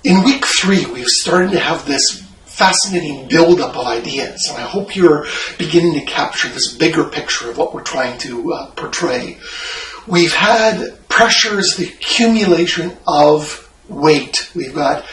In week 3, we've started to have this fascinating build-up of ideas, and I hope you're beginning to capture this bigger picture of what we're trying to portray. We've had pressures, the accumulation of weight. We've got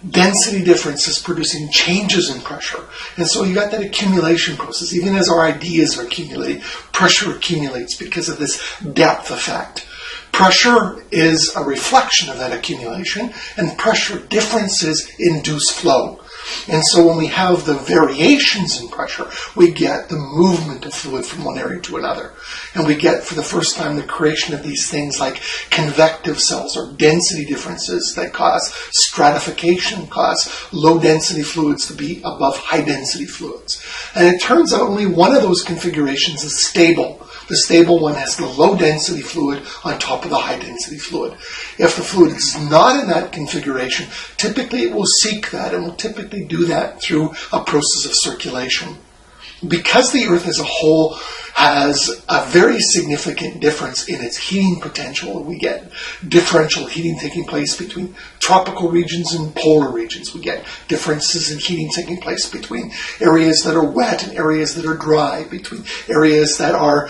density differences producing changes in pressure. And so you got that accumulation process. Even as our ideas are accumulating, pressure accumulates because of this depth effect. Pressure is a reflection of that accumulation, and pressure differences induce flow. And so when we have the variations in pressure, we get the movement of fluid from one area to another. And we get, for the first time, the creation of these things like convective cells or density differences that cause stratification, cause low-density fluids to be above high-density fluids. And it turns out only one of those configurations is stable. The stable one has the low-density fluid on top of the high-density fluid. If the fluid is not in that configuration, typically it will seek that, and will typically do that through a process of circulation. Because the Earth as a whole has a very significant difference in its heating potential, we get differential heating taking place between tropical regions and polar regions. We get differences in heating taking place between areas that are wet and areas that are dry, between areas that are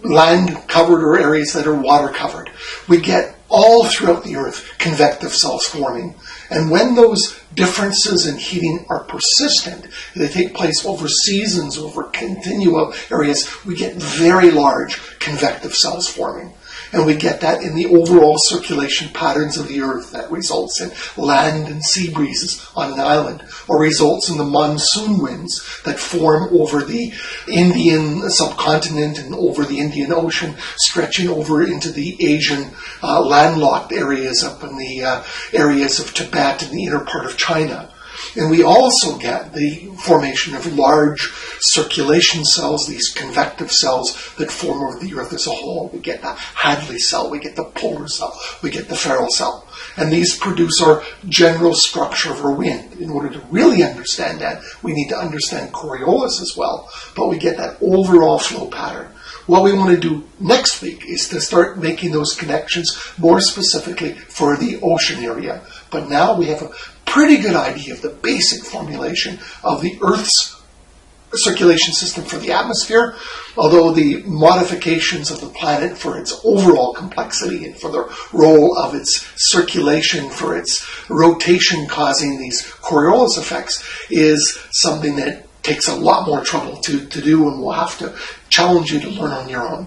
land covered or areas that are water covered. We get all throughout the Earth convective cells forming. And when those differences in heating are persistent, they take place over seasons, over continual areas, we get very large convective cells forming. And we get that in the overall circulation patterns of the Earth that results in land and sea breezes on an island, or results in the monsoon winds that form over the Indian subcontinent and over the Indian Ocean, stretching over into the Asian landlocked areas up in the areas of Tibet and the inner part of China. And we also get the formation of large circulation cells, these convective cells that form over the Earth as a whole. We get the Hadley cell, we get the polar cell, we get the Ferrel cell. And these produce our general structure of our wind. In order to really understand that, we need to understand Coriolis as well, but we get that overall flow pattern. What we want to do next week is to start making those connections more specifically for the ocean area. But now we have a pretty good idea of the basic formulation of the Earth's circulation system for the atmosphere, although the modifications of the planet for its overall complexity and for the role of its circulation, for its rotation causing these Coriolis effects, is something that takes a lot more trouble to do, and we'll have to challenge you to learn on your own.